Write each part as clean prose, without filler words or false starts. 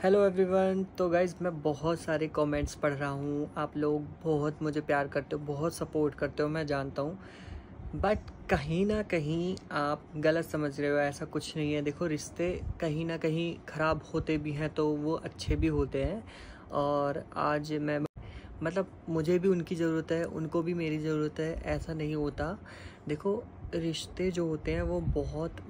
Hello everyone. तो guys मैं बहुत सारे कमेंट्स पढ़ रहा हूँ। आप लोग बहुत मुझे प्यार करते हो, बहुत सपोर्ट करते हो, मैं जानता हूँ। बट कहीं ना कहीं आप गलत समझ रहे हो, ऐसा कुछ नहीं है। देखो, रिश्ते कहीं ना कहीं ख़राब होते भी हैं तो वो अच्छे भी होते हैं। और आज मैं मतलब मुझे भी उनकी ज़रूरत है, उनको भी मेरी ज़रूरत है, ऐसा नहीं होता। देखो, रिश्ते जो होते हैं वो बहुत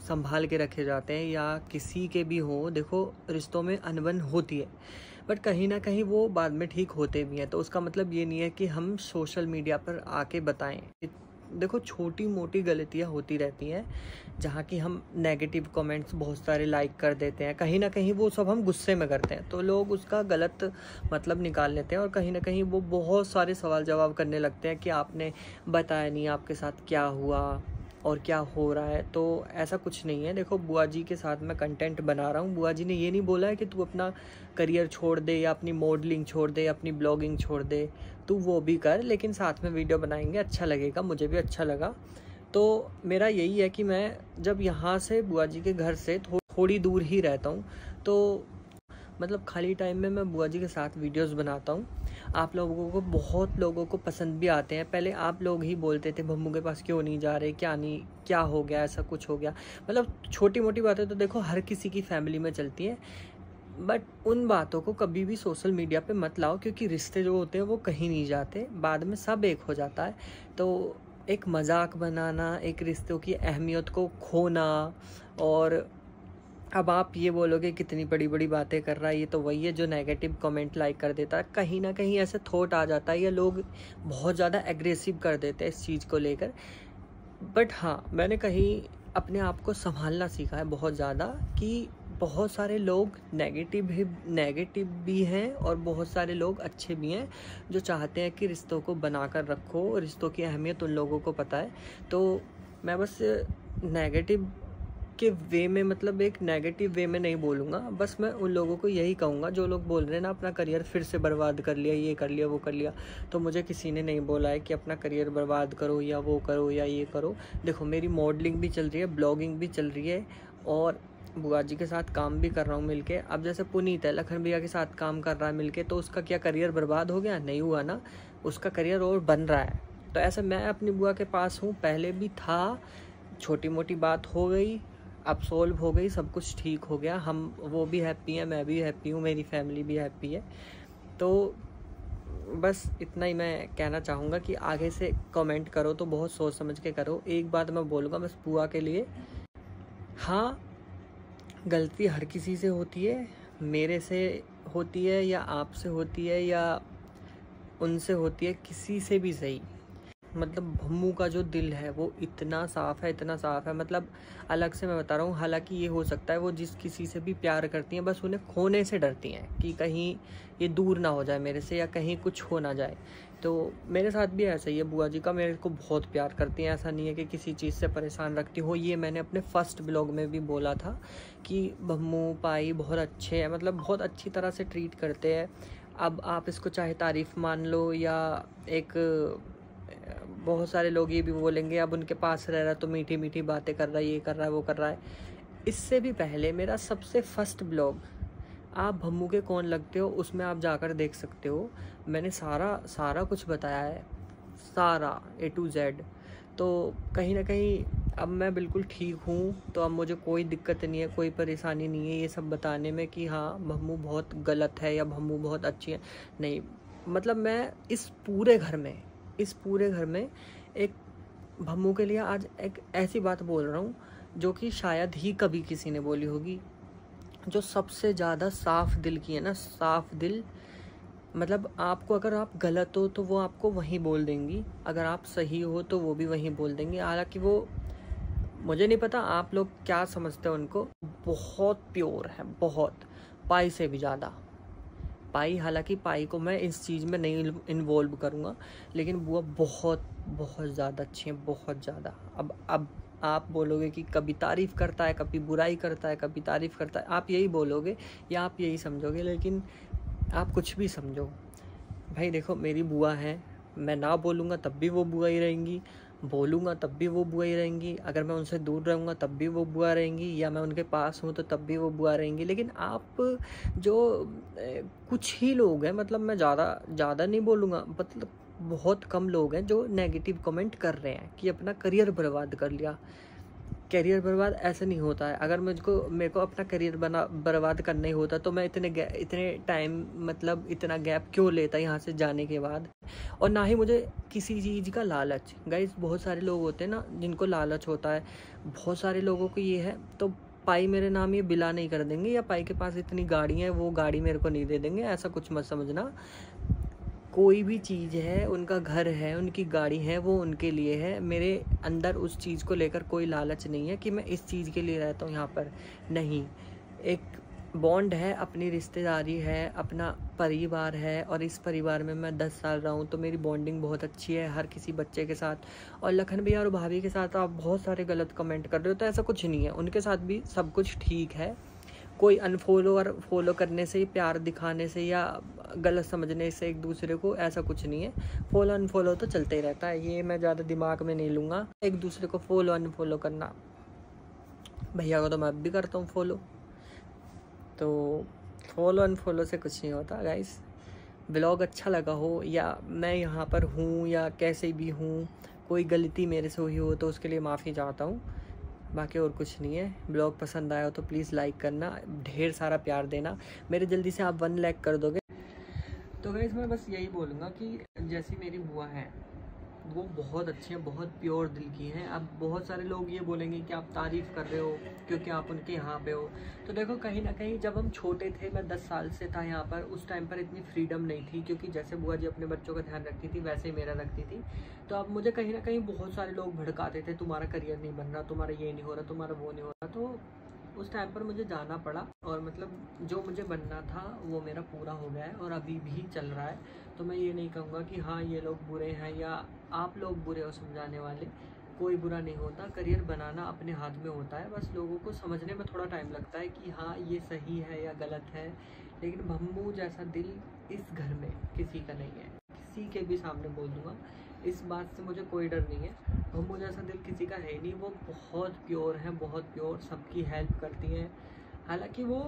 संभाल के रखे जाते हैं, या किसी के भी हो। देखो, रिश्तों में अनबन होती है, बट कहीं ना कहीं वो बाद में ठीक होते भी हैं। तो उसका मतलब ये नहीं है कि हम सोशल मीडिया पर आके बताएं। देखो, छोटी मोटी गलतियां होती रहती हैं, जहाँ की हम नेगेटिव कमेंट्स बहुत सारे लाइक कर देते हैं। कहीं ना कहीं वो सब हम गुस्से में करते हैं, तो लोग उसका गलत मतलब निकाल लेते हैं, और कहीं ना कहीं वो बहुत सारे सवाल जवाब करने लगते हैं कि आपने बताया नहीं, आपके साथ क्या हुआ और क्या हो रहा है। तो ऐसा कुछ नहीं है। देखो, बुआ जी के साथ मैं कंटेंट बना रहा हूँ। बुआ जी ने ये नहीं बोला है कि तू अपना करियर छोड़ दे, या अपनी मॉडलिंग छोड़ दे, या अपनी ब्लॉगिंग छोड़ दे। तू वो भी कर, लेकिन साथ में वीडियो बनाएंगे, अच्छा लगेगा, मुझे भी अच्छा लगा। तो मेरा यही है कि मैं जब यहाँ से बुआ जी के घर से थोड़ी दूर ही रहता हूँ, तो खाली टाइम में मैं बुआ जी के साथ वीडियोस बनाता हूँ। आप लोगों को, बहुत लोगों को पसंद भी आते हैं। पहले आप लोग ही बोलते थे भम्मू के पास क्यों नहीं जा रहे, क्या नहीं, क्या हो गया, ऐसा कुछ हो गया। छोटी मोटी बातें तो देखो हर किसी की फैमिली में चलती हैं, बट उन बातों को कभी भी सोशल मीडिया पे मत लाओ, क्योंकि रिश्ते जो होते हैं वो कहीं नहीं जाते, बाद में सब एक हो जाता है। तो एक मजाक बनाना, एक रिश्तों की अहमियत को खोना, और अब आप ये बोलोगे कितनी बड़ी बड़ी बातें कर रहा है, ये तो वही है जो नेगेटिव कमेंट लाइक कर देता है। कहीं ना कहीं ऐसे थॉट आ जाता है, या लोग बहुत ज़्यादा एग्रेसिव कर देते हैं इस चीज़ को लेकर। बट हाँ, मैंने कहीं अपने आप को संभालना सीखा है बहुत ज़्यादा, कि बहुत सारे लोग नेगेटिव भी हैं, और बहुत सारे लोग अच्छे भी हैं जो चाहते हैं कि रिश्तों को बनाकर रखो। रिश्तों की अहमियत उन लोगों को पता है। तो मैं बस नेगेटिव के वे में, एक नेगेटिव वे में नहीं बोलूँगा। बस मैं उन लोगों को यही कहूँगा जो लोग बोल रहे हैं ना अपना करियर फिर से बर्बाद कर लिया, ये कर लिया, वो कर लिया। तो मुझे किसी ने नहीं बोला है कि अपना करियर बर्बाद करो, या वो करो, या ये करो। देखो, मेरी मॉडलिंग भी चल रही है, ब्लॉगिंग भी चल रही है, और बुआ जी के साथ काम भी कर रहा हूँ मिलके। अब जैसे पुनीत है, लखन भैया के साथ काम कर रहा है मिलके, तो उसका क्या करियर बर्बाद हो गया? नहीं हुआ ना, उसका करियर और बन रहा है। तो ऐसे मैं अपनी बुआ के पास हूँ, पहले भी था, छोटी मोटी बात हो गई, अब सोल्व हो गई, सब कुछ ठीक हो गया। वो भी हैप्पी है, मैं भी हैप्पी हूँ, मेरी फैमिली भी हैप्पी है। तो बस इतना ही मैं कहना चाहूँगा कि आगे से कमेंट करो तो बहुत सोच समझ के करो। एक बात मैं बोलूँगा बस बुआ के लिए, हाँ, गलती हर किसी से होती है, मेरे से होती है, या आपसे होती है, या उनसे होती है, किसी से भी सही। भम्मू का जो दिल है वो इतना साफ है, इतना साफ है, अलग से मैं बता रहा हूँ। हालांकि ये हो सकता है वो जिस किसी से भी प्यार करती हैं, बस उन्हें खोने से डरती हैं कि कहीं ये दूर ना हो जाए मेरे से, या कहीं कुछ हो ना जाए। तो मेरे साथ भी ऐसा ही है। बुआ जी का मेरे को बहुत प्यार करती हैं, ऐसा नहीं है कि किसी चीज़ से परेशान रखती हो। ये मैंने अपने फर्स्ट ब्लॉग में भी बोला था कि भम्मू पाई बहुत अच्छे हैं, बहुत अच्छी तरह से ट्रीट करते हैं। अब आप इसको चाहे तारीफ़ मान लो, या एक, बहुत सारे लोग ये भी बोलेंगे अब उनके पास रह रहा तो मीठी मीठी बातें कर रहा है, ये कर रहा है, वो कर रहा है। इससे भी पहले मेरा सबसे फर्स्ट ब्लॉग, आप भम्मू के कौन लगते हो, उसमें आप जाकर देख सकते हो। मैंने सारा कुछ बताया है, सारा A to Z। तो कहीं ना कहीं अब मैं बिल्कुल ठीक हूँ, तो अब मुझे कोई दिक्कत नहीं है, कोई परेशानी नहीं है ये सब बताने में कि हाँ भम्मू बहुत गलत है या भम्मू बहुत अच्छी है। नहीं, मैं इस पूरे घर में एक भम्मू के लिए आज एक ऐसी बात बोल रहा हूँ जो कि शायद ही कभी किसी ने बोली होगी, जो सबसे ज़्यादा साफ दिल की है ना, साफ दिल। आपको, अगर आप गलत हो तो वो आपको वहीं बोल देंगी, अगर आप सही हो तो वो भी वहीं बोल देंगी। हालांकि वो, मुझे नहीं पता आप लोग क्या समझते हो उनको, बहुत प्योर है, बहुत, पाई से भी ज़्यादा। पाई, हालांकि पाई को मैं इस चीज़ में नहीं इन्वॉल्व करूँगा, लेकिन बुआ बहुत बहुत ज़्यादा अच्छी है, बहुत ज़्यादा। अब आप बोलोगे कि कभी तारीफ़ करता है, कभी बुराई करता है, कभी तारीफ़ करता है, आप यही बोलोगे या आप यही समझोगे, लेकिन आप कुछ भी समझो भाई। देखो, मेरी बुआ है, मैं ना बोलूँगा तब भी वो बुआ ही रहेंगी, बोलूँगा तब भी वो बुआ ही रहेंगी, अगर मैं उनसे दूर रहूँगा तब भी वो बुआ रहेंगी, या मैं उनके पास हूँ तो तब भी वो बुआ रहेंगी। लेकिन आप जो कुछ ही लोग हैं, मतलब मैं ज़्यादा नहीं बोलूँगा, मतलब बहुत कम लोग हैं जो नेगेटिव कमेंट कर रहे हैं कि अपना करियर बर्बाद कर लिया। करियर बर्बाद ऐसे नहीं होता है। अगर मेरे को अपना करियर बर्बाद करना ही होता तो मैं इतने टाइम, मतलब इतना गैप क्यों लेता यहाँ से जाने के बाद। और ना ही मुझे किसी चीज़ का लालच। गाइस, बहुत सारे लोग होते हैं ना जिनको लालच होता है, बहुत सारे लोगों को ये है, तो पाई मेरे नाम ये बिला नहीं कर देंगे, या पाई के पास इतनी गाड़ी है वो गाड़ी मेरे को नहीं दे देंगे, ऐसा कुछ मत समझना। कोई भी चीज़ है, उनका घर है, उनकी गाड़ी है, वो उनके लिए है। मेरे अंदर उस चीज़ को लेकर कोई लालच नहीं है कि मैं इस चीज़ के लिए रहता हूँ यहाँ पर। नहीं, एक बॉन्ड है, अपनी रिश्तेदारी है, अपना परिवार है, और इस परिवार में मैं 10 साल रहा हूँ तो मेरी बॉन्डिंग बहुत अच्छी है हर किसी बच्चे के साथ। और लखन भैया और भाभी के साथ आप बहुत सारे गलत कमेंट कर रहे हो, तो ऐसा कुछ नहीं है, उनके साथ भी सब कुछ ठीक है। कोई अनफॉलो और फॉलो करने से, प्यार दिखाने से या गलत समझने से एक दूसरे को, ऐसा कुछ नहीं है। फॉलो अनफॉलो तो चलते ही रहता है, ये मैं ज़्यादा दिमाग में नहीं लूँगा। एक दूसरे को फॉलो अनफॉलो करना, भैया को तो मैं अब भी करता हूँ फॉलो, तो फॉलो अनफॉलो से कुछ नहीं होता गाइस। ब्लॉग अच्छा लगा हो, या मैं यहाँ पर हूँ या कैसे भी हूँ, कोई गलती मेरे से हुई हो तो उसके लिए माफ़ी चाहता हूँ, बाकी और कुछ नहीं है। ब्लॉग पसंद आया हो तो प्लीज़ लाइक करना, ढेर सारा प्यार देना। मेरे जल्दी से आप 1 लाख कर दोगे तो गाइस मैं बस यही बोलूँगा कि जैसी मेरी बुआ है वो बहुत अच्छी हैं, बहुत प्योर दिल की हैं। अब बहुत सारे लोग ये बोलेंगे कि आप तारीफ़ कर रहे हो क्योंकि आप उनके यहाँ पे हो। तो देखो, कहीं ना कहीं जब हम छोटे थे, मैं 10 साल से था यहाँ पर, उस टाइम पर इतनी फ्रीडम नहीं थी, क्योंकि जैसे बुआ जी अपने बच्चों का ध्यान रखती थी वैसे ही मेरा रखती थी। तो अब मुझे कहीं ना कहीं बहुत सारे लोग भड़काते थे, तुम्हारा करियर नहीं बन रहा, तुम्हारा ये नहीं हो रहा, तुम्हारा वो नहीं हो रहा। तो उस टाइम पर मुझे जाना पड़ा, और मतलब जो मुझे बनना था वो मेरा पूरा हो गया है और अभी भी चल रहा है। तो मैं ये नहीं कहूँगा कि हाँ ये लोग बुरे हैं या आप लोग बुरे हो समझाने वाले, कोई बुरा नहीं होता। करियर बनाना अपने हाथ में होता है, बस लोगों को समझने में थोड़ा टाइम लगता है कि हाँ ये सही है या गलत है। लेकिन भम्मू जैसा दिल इस घर में किसी का नहीं है, किसी के भी सामने बोल दूँगा, इस बात से मुझे कोई डर नहीं है। भम्मू जैसा दिल किसी का है ही नहीं। वो बहुत प्योर है, बहुत प्योर, सबकी हेल्प करती हैं। हालांकि वो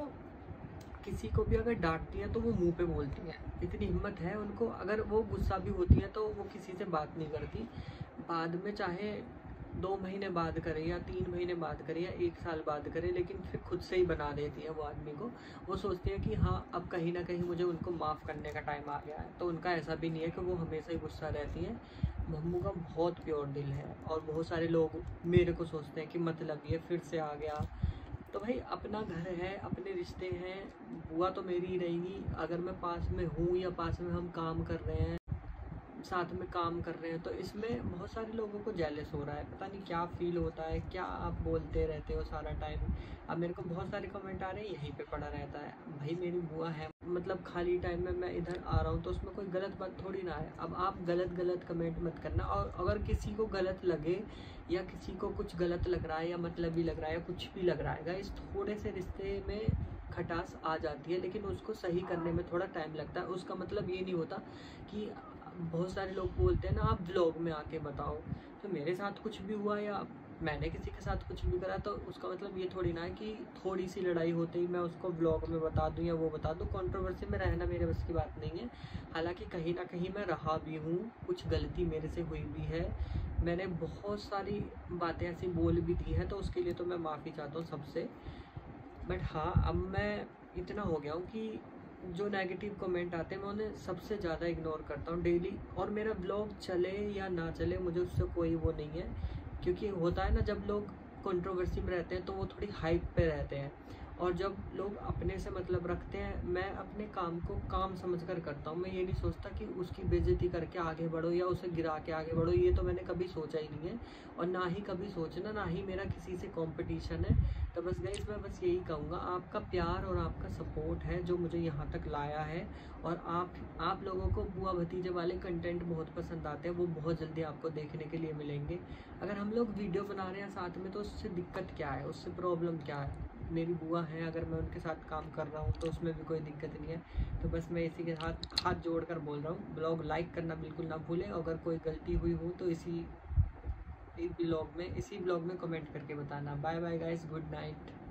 किसी को भी अगर डांटती हैं तो वो मुंह पे बोलती हैं, इतनी हिम्मत है उनको। अगर वो गुस्सा भी होती हैं तो वो किसी से बात नहीं करती, बाद में चाहे 2 महीने बाद करे या 3 महीने बाद करे या 1 साल बाद करे, लेकिन फिर खुद से ही बना देती है वो आदमी को। वो सोचती है कि हाँ अब कहीं ना कहीं मुझे उनको माफ़ करने का टाइम आ गया है। तो उनका ऐसा भी नहीं है कि वो हमेशा ही गुस्सा रहती है। मम्मू का बहुत प्योर दिल है, और बहुत सारे लोग मेरे को सोचते हैं कि मतलब ये फिर से आ गया। तो भाई अपना घर है, अपने रिश्ते हैं, बुआ तो मेरी ही रहेगी। अगर मैं पास में हूँ या पास में हम काम कर रहे हैं, साथ में काम कर रहे हैं, तो इसमें बहुत सारे लोगों को जेलस हो रहा है, पता नहीं क्या फील होता है, क्या आप बोलते रहते हो सारा टाइम। अब मेरे को बहुत सारे कमेंट आ रहे हैं, यहीं पे पड़ा रहता है। भाई मेरी बुआ है, मतलब खाली टाइम में मैं इधर आ रहा हूँ तो उसमें कोई गलत बात थोड़ी ना है। अब आप गलत कमेंट मत करना, और अगर किसी को गलत लगे या किसी को कुछ गलत लग रहा है या मतलबी लग रहा है या कुछ भी लग रहा है, गाइस थोड़े से रिश्ते में खटास आ जाती है, लेकिन उसको सही करने में थोड़ा टाइम लगता है। उसका मतलब ये नहीं होता कि बहुत सारे लोग बोलते हैं ना आप व्लॉग में आके बताओ, तो मेरे साथ कुछ भी हुआ या मैंने किसी के साथ कुछ भी करा तो उसका मतलब ये थोड़ी ना है कि थोड़ी सी लड़ाई होते ही मैं उसको व्लॉग में बता दूं या वो बता दूं। कंट्रोवर्सी में रहना मेरे बस की बात नहीं है। हालांकि कहीं ना कहीं मैं रहा भी हूँ, कुछ गलती मेरे से हुई भी है, मैंने बहुत सारी बातें ऐसी बोल भी दी हैं, तो उसके लिए तो मैं माफ़ी चाहता हूँ सबसे। बट हाँ, अब मैं इतना हो गया हूँ कि जो नेगेटिव कमेंट आते हैं मैं उन्हें सबसे ज़्यादा इग्नोर करता हूँ डेली। और मेरा ब्लॉग चले या ना चले मुझे उससे कोई वो नहीं है, क्योंकि होता है ना जब लोग कंट्रोवर्सी में रहते हैं तो वो थोड़ी हाइप पे रहते हैं, और जब लोग अपने से मतलब रखते हैं, मैं अपने काम को काम समझकर करता हूँ। मैं ये नहीं सोचता कि उसकी बेइज्जती करके आगे बढ़ो या उसे गिरा के आगे बढ़ो, ये तो मैंने कभी सोचा ही नहीं है, और ना ही कभी सोचना, ना ही मेरा किसी से कंपटीशन है। तो बस गाइस मैं बस यही कहूँगा, आपका प्यार और आपका सपोर्ट है जो मुझे यहाँ तक लाया है। और आप लोगों को बुआ भतीजे वाले कंटेंट बहुत पसंद आते हैं, वो बहुत जल्दी आपको देखने के लिए मिलेंगे। अगर हम लोग वीडियो बना रहे हैं साथ में तो उससे दिक्कत क्या है, उससे प्रॉब्लम क्या है। मेरी बुआ है, अगर मैं उनके साथ काम कर रहा हूँ तो उसमें भी कोई दिक्कत नहीं है। तो बस मैं इसी के साथ हाथ जोड़ कर बोल रहा हूँ, ब्लॉग लाइक करना बिल्कुल ना भूलें। अगर कोई गलती हुई हो तो इसी इसी ब्लॉग में कमेंट करके बताना। Bye bye guys, good night.